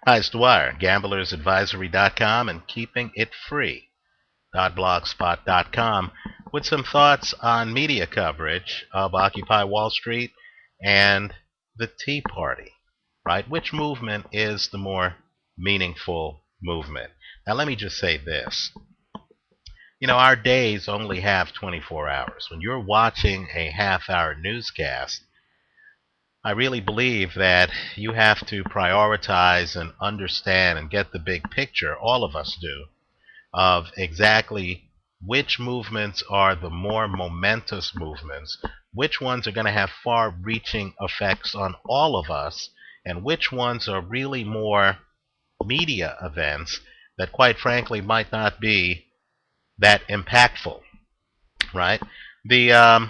Hi, it's Dwyer, gamblersadvisory.com and keeping it free.blogspot.com with some thoughts on media coverage of Occupy Wall Street and the Tea Party, right? Which movement is the more meaningful movement? Now, let me just say this. Our days only have 24 hours. When you're watching a half-hour newscast, I really believe that you have to prioritize and understand and get the big picture, all of us do, of exactly which movements are the more momentous movements, which ones are going to have far-reaching effects on all of us, and which ones are really more media events that, quite frankly, might not be that impactful, right? The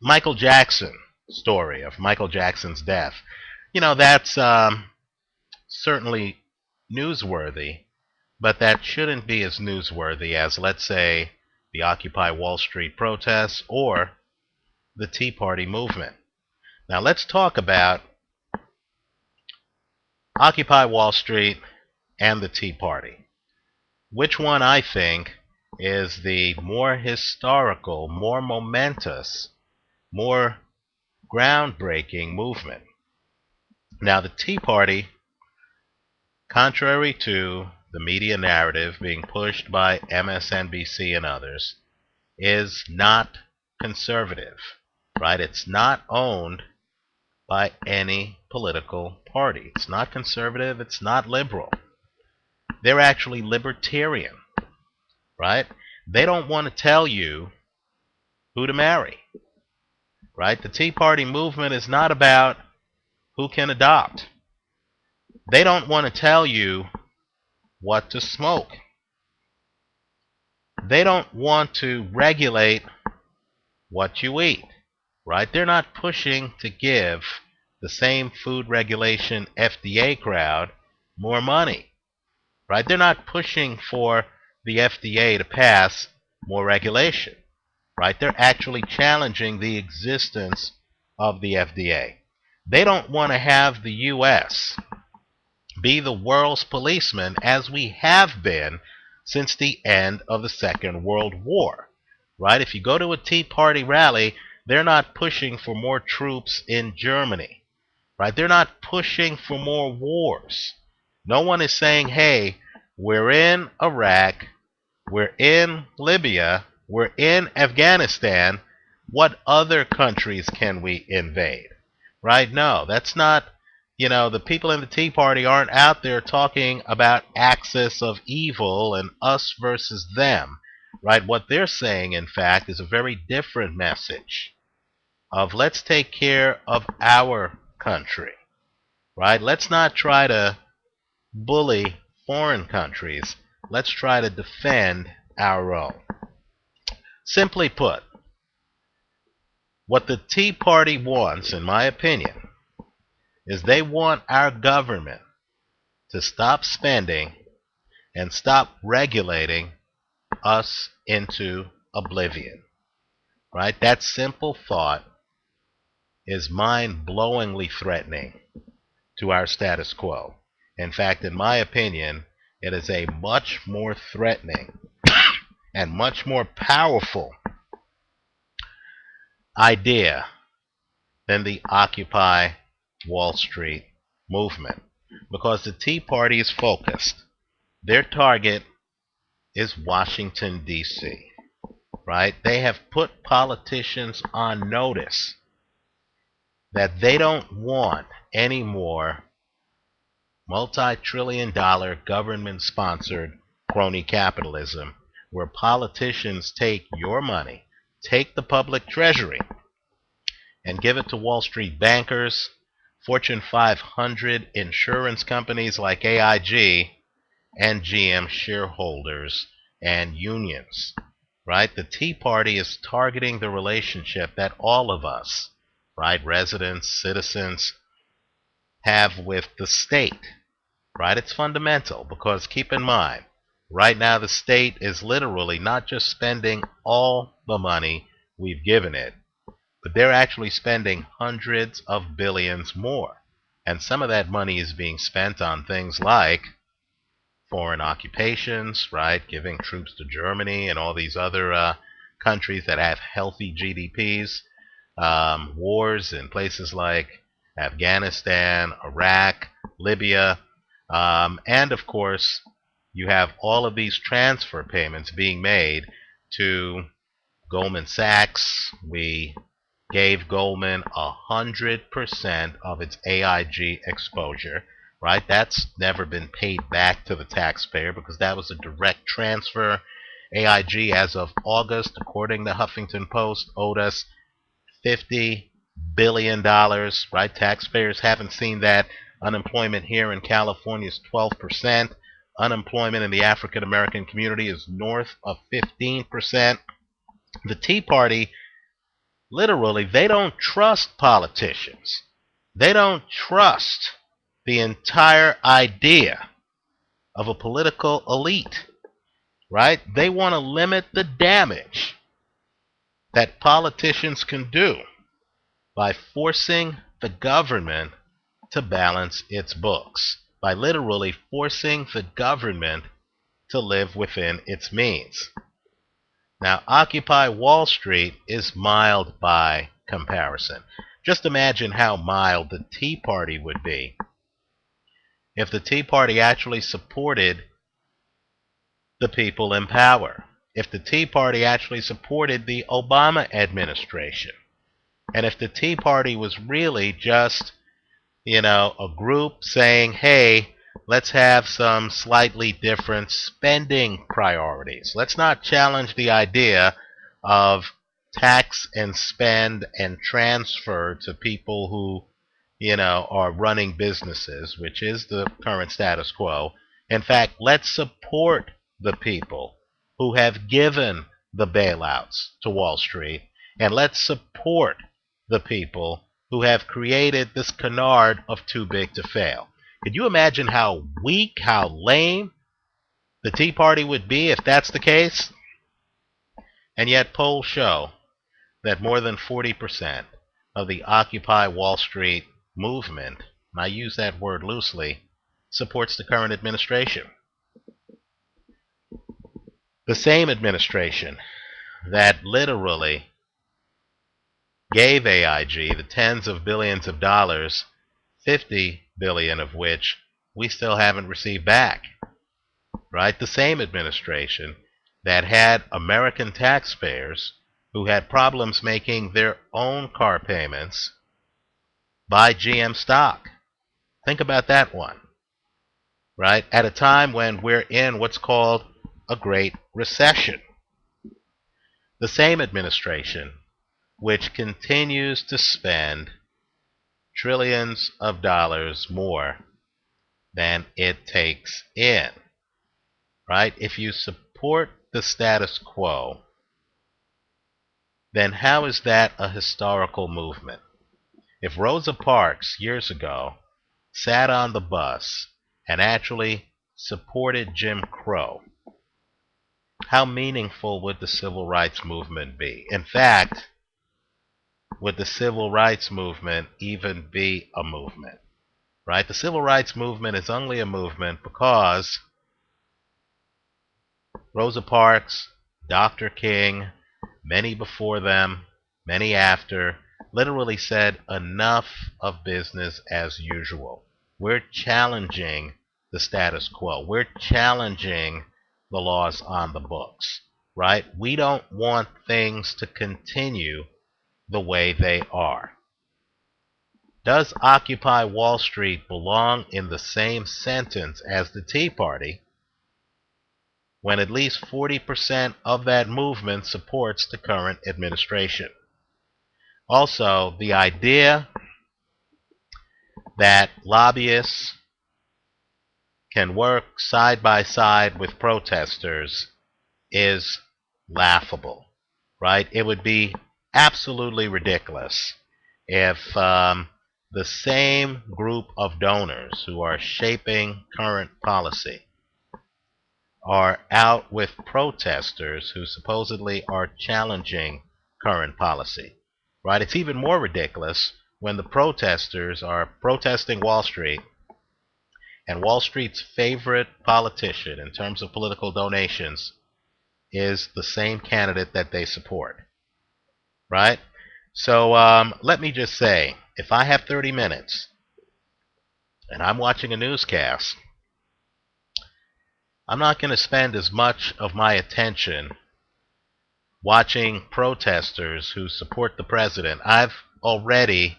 Michael Jackson story of Michael Jackson's death, that's certainly newsworthy, but that shouldn't be as newsworthy as, let's say, the Occupy Wall Street protests or the Tea Party movement. Now let's talk about Occupy Wall Street and the Tea Party. Which one I think is the more historical, more momentous, more groundbreaking movement? Now, the Tea Party, contrary to the media narrative being pushed by MSNBC and others, is not conservative, right? It's not owned by any political party. It's not conservative. It's not liberal. They're actually libertarian, right? They don't want to tell you who to marry, right? The Tea Party movement is not about who can adopt. They don't want to tell you what to smoke. They don't want to regulate what you eat, right? They're not pushing to give the same food regulation FDA crowd more money, right? They're not pushing for the FDA to pass more regulation, right? They're actually challenging the existence of the FDA. They don't want to have the U.S. be the world's policeman as we have been since the end of the Second World War, right? If you go to a Tea Party rally, they're not pushing for more troops in Germany, right? They're not pushing for more wars. No one is saying, hey, we're in Iraq, we're in Libya, we're in Afghanistan. What other countries can we invade? Right? No, that's not, the people in the Tea Party aren't out there talking about axis of evil and us versus them. Right? What they're saying, in fact, is a very different message of let's take care of our country. Right? Let's not try to bully foreign countries. Let's try to defend our own. Simply put, what the Tea Party wants, in my opinion, is they want our government to stop spending and stop regulating us into oblivion. Right? That simple thought is mind-blowingly threatening to our status quo. In fact, in my opinion, it is a much more threatening and much more powerful idea than the Occupy Wall Street movement, because the Tea Party is focused. Their target is Washington, D.C., right? They have put politicians on notice that they don't want any more multi-trillion-dollar government-sponsored crony capitalism where politicians take your money, take the public treasury, and give it to Wall Street bankers, Fortune 500 insurance companies like AIG, and GM shareholders and unions. Right? The Tea Party is targeting the relationship that all of us, right, residents, citizens, have with the state. Right? It's fundamental because keep in mind, right now the state is literally not just spending all the money we've given it, but they're actually spending hundreds of billions more. And some of that money is being spent on things like foreign occupations, right? Giving troops to Germany and all these other countries that have healthy GDPs. Wars in places like Afghanistan, Iraq, Libya, and of course, you have all of these transfer payments being made to Goldman Sachs. We gave Goldman 100% of its AIG exposure, right? That's never been paid back to the taxpayer because that was a direct transfer. AIG, as of August, according to Huffington Post, owed us $50 billion, right? Taxpayers haven't seen that. Unemployment here in California is 12%. Unemployment in the African American community is north of 15%. The Tea Party, literally, they don't trust politicians. They don't trust the entire idea of a political elite, right? They want to limit the damage that politicians can do by forcing the government to balance its books, by literally forcing the government to live within its means. Now, Occupy Wall Street is mild by comparison. Just imagine how mild the Tea Party would be if the Tea Party actually supported the people in power, if the Tea Party actually supported the Obama administration, and if the Tea Party was really just, a group saying, hey, let's have some slightly different spending priorities. Let's not challenge the idea of tax and spend and transfer to people who, are running businesses, which is the current status quo. In fact, let's support the people who have given the bailouts to Wall Street, and let's support the people who have created this canard of too big to fail. Could you imagine how weak, how lame the Tea Party would be if that's the case? And yet polls show that more than 40% of the Occupy Wall Street movement, and I use that word loosely, supports the current administration. The same administration that literally gave AIG the tens of billions of dollars, 50 billion of which we still haven't received back, right? The same administration that had American taxpayers who had problems making their own car payments buy GM stock. Think about that one, right? At a time when we're in what's called a Great Recession. The same administration which continues to spend trillions of dollars more than it takes in, right? If you support the status quo, then how is that a historical movement? If Rosa Parks years ago sat on the bus and actually supported Jim Crow, how meaningful would the civil rights movement be? In fact, would the civil rights movement even be a movement? Right? The civil rights movement is only a movement because Rosa Parks, Dr. King, many before them, many after, literally said enough of business as usual. We're challenging the status quo. We're challenging the laws on the books, right? We don't want things to continue the way they are. Does Occupy Wall Street belong in the same sentence as the Tea Party when at least 40% of that movement supports the current administration? Also, the idea that lobbyists can work side by side with protesters is laughable, right? It would be absolutely ridiculous if the same group of donors who are shaping current policy are out with protesters who supposedly are challenging current policy, right? It's even more ridiculous when the protesters are protesting Wall Street, and Wall Street's favorite politician in terms of political donations is the same candidate that they support, right? So let me just say, if I have 30 minutes and I'm watching a newscast, I'm not going to spend as much of my attention watching protesters who support the president. I've already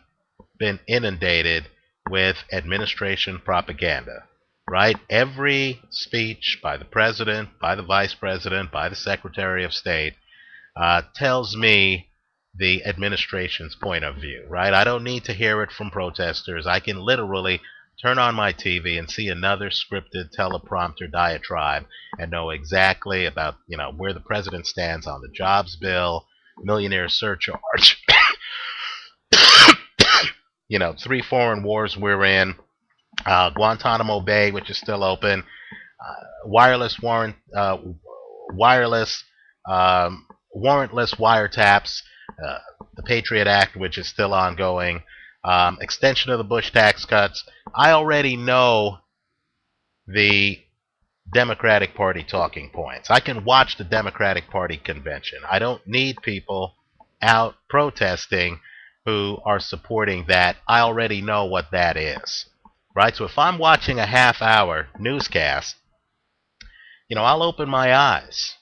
been inundated with administration propaganda, right? Every speech by the president, by the vice president, by the secretary of state tells me the administration's point of view, right? I don't need to hear it from protesters. I can literally turn on my TV and see another scripted teleprompter diatribe and know exactly about, where the president stands on the jobs bill, millionaire surcharge, 3 foreign wars we're in, Guantanamo Bay, which is still open, wireless warrantless wiretaps, the Patriot Act, which is still ongoing, extension of the Bush tax cuts. I already know the Democratic Party talking points. I can watch the Democratic Party convention. I don't need people out protesting who are supporting that. I already know what that is, right? So if I'm watching a half-hour newscast, I'll open my eyes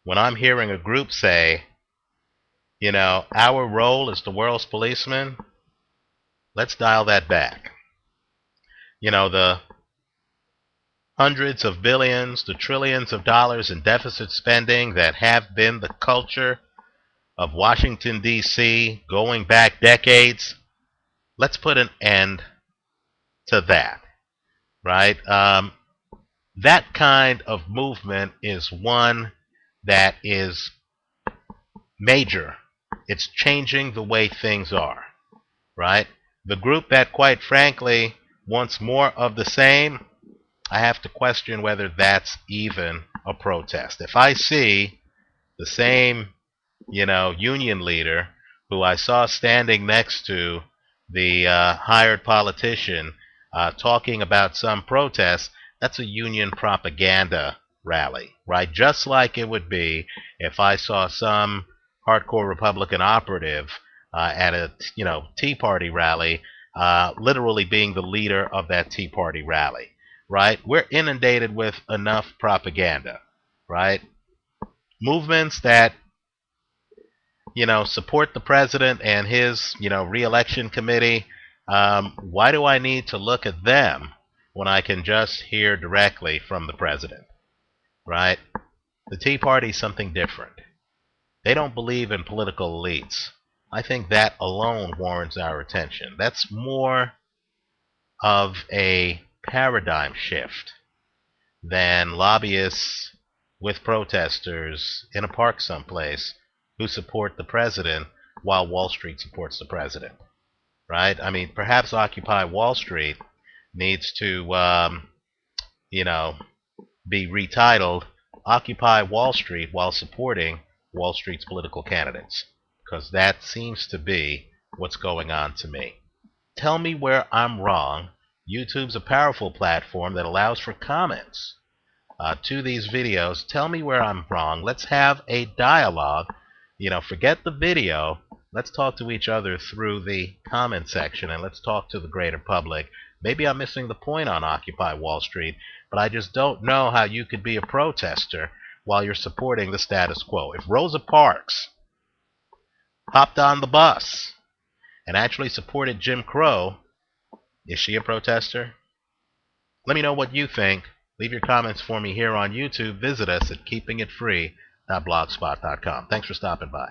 when I'm hearing a group say, our role is the world's policeman. Let's dial that back. The hundreds of billions, the trillions of dollars in deficit spending that have been the culture of Washington, D.C. going back decades, let's put an end to that, right? That kind of movement is one that is major. It's changing the way things are, right? The group that, quite frankly, wants more of the same, I have to question whether that's even a protest. If I see the same, union leader who I saw standing next to the hired politician talking about some protest, that's a union propaganda rally, right? Just like it would be if I saw some hardcore Republican operative at a Tea Party rally, literally being the leader of that Tea Party rally, right? We're inundated with enough propaganda, right? Movements that support the president and his re-election committee. Why do I need to look at them when I can just hear directly from the president, right? The Tea Party is something different. They don't believe in political elites. I think that alone warrants our attention. That's more of a paradigm shift than lobbyists with protesters in a park someplace who support the president while Wall Street supports the president, right? I mean, perhaps Occupy Wall Street needs to, be retitled Occupy Wall Street while supporting Wall Street's political candidates, because that seems to be what's going on to me. Tell me where I'm wrong. YouTube's a powerful platform that allows for comments to these videos. Tell me where I'm wrong. Let's have a dialogue. Forget the video. Let's talk to each other through the comment section, and let's talk to the greater public. Maybe I'm missing the point on Occupy Wall Street, but I just don't know how you could be a protester while you're supporting the status quo. If Rosa Parks hopped on the bus and actually supported Jim Crow, is she a protester? Let me know what you think. Leave your comments for me here on YouTube. Visit us at keepingitfree.blogspot.com. Thanks for stopping by.